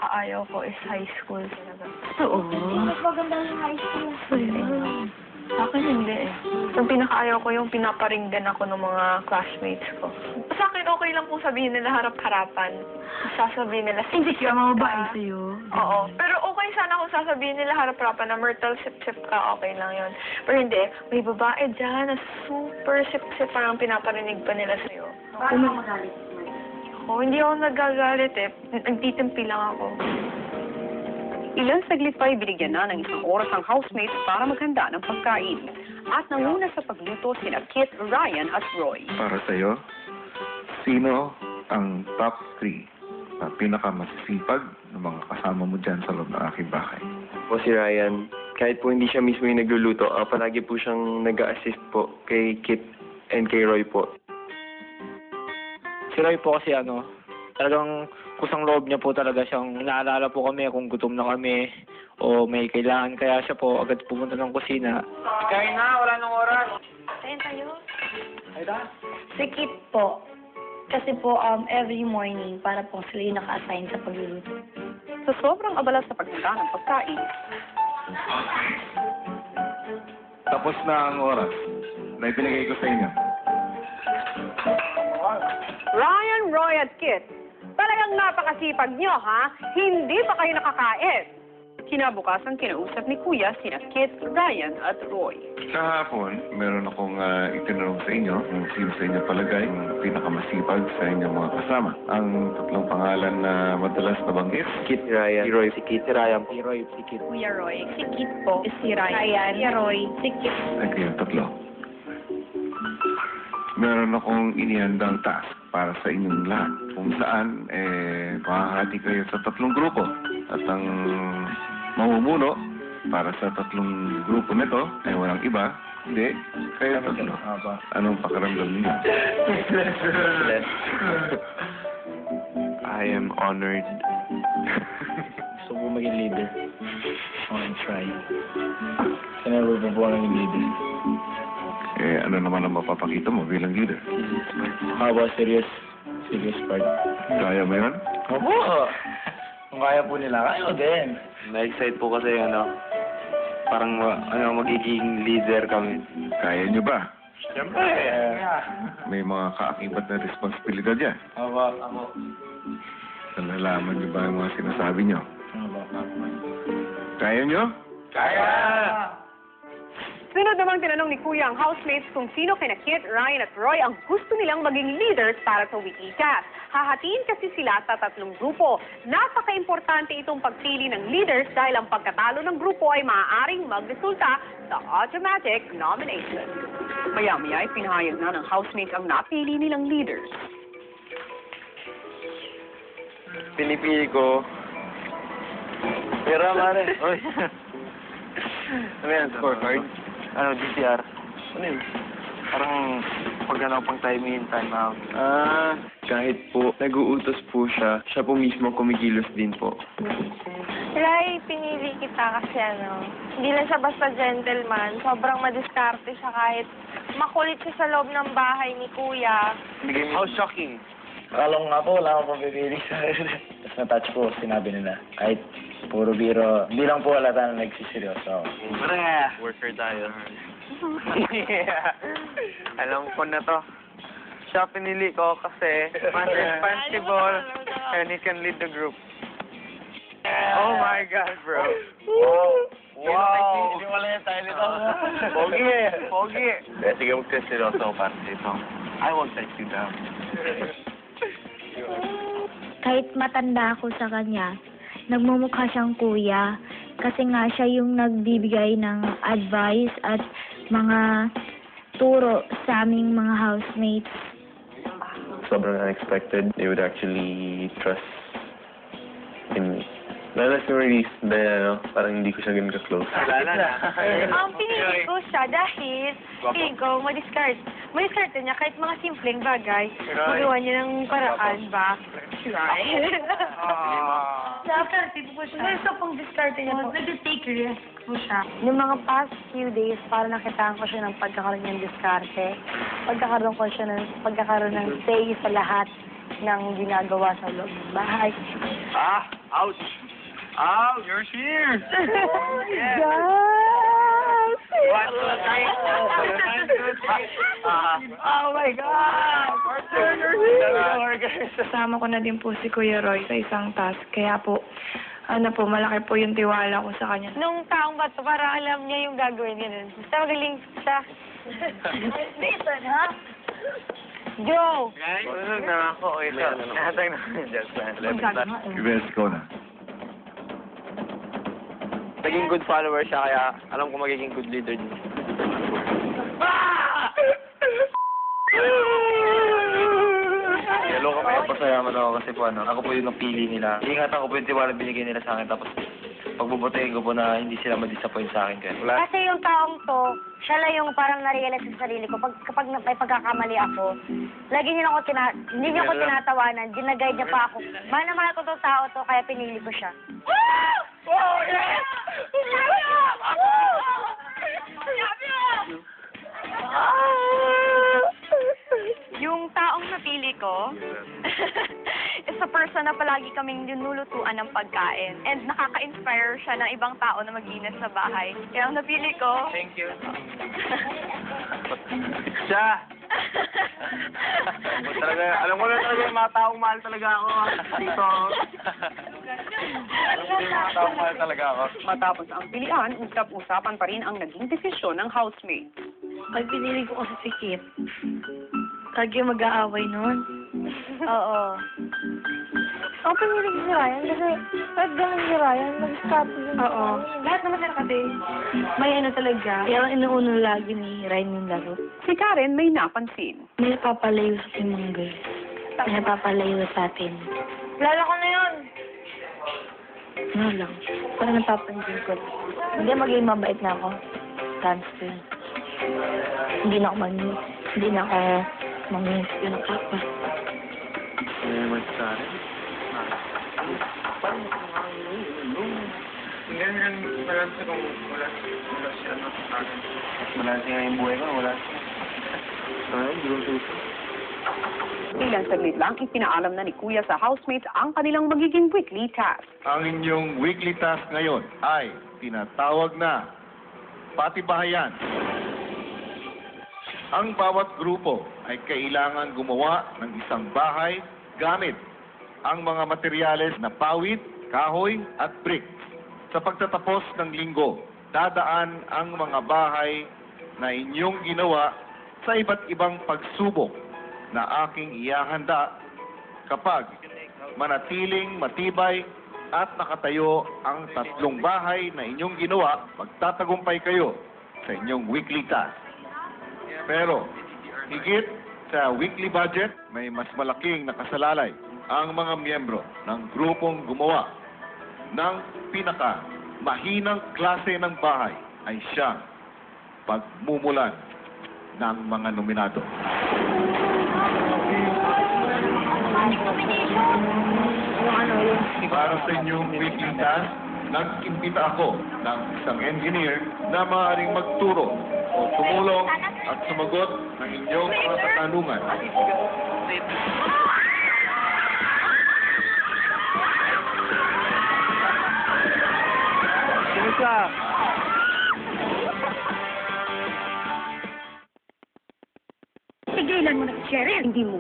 pinakaayaw ko is high school talaga. Oo. Mas maganda yung high school. Sa akin hindi eh. Yung pinakaayaw ko yung pinaparinggan ako ng mga classmates ko. Sa akin okay lang kung sabihin nila harap-harapan. Sasabihin nila Hindi ka mababae sa'yo. Oo. Pero okay sana kung sasabihin nila harap-harapan na Myrtle, sip-sip ka, okay lang yun. Pero hindi, may babae dyan na super sip-sip parang pinaparinig pa nila sa'yo. Paano ka magalit? Oo, hindi ako nagagalit eh. Nagtitimpi lang ako. Ilang saglit pa ay binigyan na ng isang oras ang housemates para maghanda ng pagkain. At nanguna sa pagluto sina Kit, Ryan at Roy. Para sa'yo, sino ang top 3 na pinakamasisipag ng mga kasama mo dyan sa loob ng aking bahay? Po si Ryan. Kahit po hindi siya mismo yung nagluluto, palagi po siyang nag-a-assist po kay Kit and kay Roy po. Si Roy po kasi talagang kusang loob niya po talaga siyang naalala po kami kung gutom na kami o may kailangan. Kaya siya po agad pumunta ng kusina. Kain na, wala nang oras. Kain tayo. Ayda? Si Kit po. Kasi po, every morning, para po sila yung naka-assign sa pagluluto. Sa sobrang abala sa paghanda ng pagkain, Tapos na ang oras na ipinigay ko sa inyo. Ryan, Roy at Kit, talagang napakasipag nyo, ha? Hindi ba kayo nakakain? Kinabukasan kinausap ni Kuya sina Kit, Ryan at Roy. Kahapon, meron akong itinanong sa inyo kung sino sa inyo palagay ang pinakamasipag sa inyong mga kasama. Ang tatlong pangalan na madalas nabanggit. Kit, Ryan, si Roy, si Kit, si Ryan po. Si Roy, si Kit. Kuya Roy. Si Kit po. Si Ryan. Si Roy. Si Kit. Ay kayong tatlo. Meron akong inihandang task para sa inyong lahat. Kung saan, makakati kayo sa tatlong grupo. At ang mamumuno para sa tatlong grupo nito ay walang iba, hindi, kayo tatlo. Anong pakiramdam niyo? Bless. I am honored. Gusto ko maging leader. I wanna try. Kasi never po maging leader. Ano naman ang mapapakita mo bilang leader? How about serious part? Kaya mo yun? Opo! Kung kaya po nila, kayo din. Na-excite po kasi parang magiging leader kami. Kaya nyo ba? Siyempre. May mga kaakibat na responsibilidad yan. Ako. Nalalaman nyo ba yung mga sinasabi nyo? Ako. Kaya nyo? Kaya! Sunod namang tinanong ni Kuya ang housemates kung sino kina Kit, Ryan at Roy ang gusto nilang maging leaders para sa Wikicast. Hahatiin kasi sila sa tatlong grupo. Napaka-importante itong pagpili ng leaders dahil ang pagkatalo ng grupo ay maaaring magresulta sa automatic nomination. Maya-maya ay pinahayag na ng housemates ang napili nilang leaders. Pinipili ko. Pero mare. Oy. Ano yan, scorecard? DCR. Ano yun? Parang pag pang time in, time out. Kahit po nag-uutos po siya, siya po mismo kumikilos din po. Ray, pinili kita kasi hindi lang siya basta gentleman. Sobrang madiskarte siya kahit makulit siya sa loob ng bahay ni Kuya. How shocking. Akala ko nga po, wala akong pagpipili sa Tapos na-touch ko, sinabi nila. Kahit puro biro, hindi lang po halata na nagsiseryoso ako. Worker tayo. Yeah. Alam ko na to. Siya pinili ko kasi mas responsible and he can lead the group. Oh my God, bro. Wow. Hindi wala yung tayo nito. Pogi. Pogi. Sige, magsiseryoso ako para dito. I won't let you down. Kahit matanda ako sa kanya, nagmumukha siyang kuya kasi nga siya yung nagbibigay ng advice at mga turo sa aming mga housemates. Sobrang unexpected. They would actually trust in me. Lalo si Maurice, dahil parang hindi ko siya ganun ka-close. Pinili ko siya dahil feeling ko madiskarte niya kahit mga simpleng bagay. Magawa niya ng paraan ba? Right? Diskarte po siya. Gusto pong diskarte niya po. Nag-take risk po siya. Yung mga past few days, parang nakitaan ko siya ng pagkakaroon niyang diskarte. Pagkakaroon ng say sa lahat ng ginagawa sa loob ng bahay. Ouch! Ouch! You're here! Yes! What a great oh my God! Kasama ko na din po si Kuya Roy sa isang task. Kaya po, malaki po yung tiwala ko sa kanya. Nung taong bato, parang alam niya yung gagawin niya nun. Basta magaling siya. Dito na. Joe! Tulog na ako. Wait lang. Natay na. Just Ives, ikaw na. Naging good follower siya, kaya alam ko magiging good leader din. Hello kami. Pasayaman ako kasi po ako po yung napili nila. Ingatan ko po yung tiwala binigay nila sa akin. Tapos pagbubutayin ko po na hindi sila ma-disappoint sa akin. Kaya Kasi yung taong to, siya lang yung parang narealize sa sarili ko. Kapag may pagkakamali ako, lagi niya ako hindi niya ako tinatawanan, ginaguide niya pa ako. Mahal na mahal ko tong tao to, kaya pinili ko siya. Oh, yes! Yung taong napili ko is a person na palagi kaming nilulutuan ng pagkain. And nakaka-inspire siya ng ibang tao na mag-iinit sa bahay. Kaya ang napili ko... Thank you. siya! Talaga, alam ko na talaga yung mga taong mahal talaga ako. Dito. Alam ko yung mga taong mahal talaga ako. Matapos ang pilian, usap-usapan pa rin ang naging desisyon ng housemate. Pag pinili ko kasi si Kit, lagi mag-aaway noon. Oo. Ako pinili ko si Ryan kasi kahit ganun si Ryan, mag-stop yun. Oo. Lahat naman sila kasi may talaga. Yung inuuno lagi ni Ryan yung laro. Si Karen may napansin. May napapalayo sa simang girls. May napapalayo sa atin. Lala ko na yun. Ano lang, parang napapansin ko. Hindi, maging mabait na ako. Chance ko yun. Hindi na ako mangingis ko ng kapwa. Ano naman sa akin? Balanse kung wala siya sa akin. Balanse nga yung buhay ko, wala siya. Ilang saglit lang, ipinaalam na ni Kuya sa housemates ang kanilang magiging weekly task. Ang inyong weekly task ngayon ay tinatawag na patibahayan. Ang bawat grupo ay kailangan gumawa ng isang bahay gamit ang mga materyales na pawid, kahoy at brick. Sa pagtatapos ng linggo, dadaan ang mga bahay na inyong ginawa sa iba't ibang pagsubok na aking iyahanda kapag manatiling matibay at nakatayo ang tatlong bahay na inyong ginawa, magtatagumpay kayo sa inyong weekly task. Pero, higit sa weekly budget, may mas malaking nakasalalay ang mga miyembro ng grupong gumawa ng pinaka-mahinang klase ng bahay ay siyang pagmumulan ng mga nominado. Para sa inyong weekly task, nag-imbita ako ng isang engineer na maaaring magturo o tumulong at sumagot ng inyong mga katanungan. Sino siya? Tigilan mo na si Cheryl. Hindi mo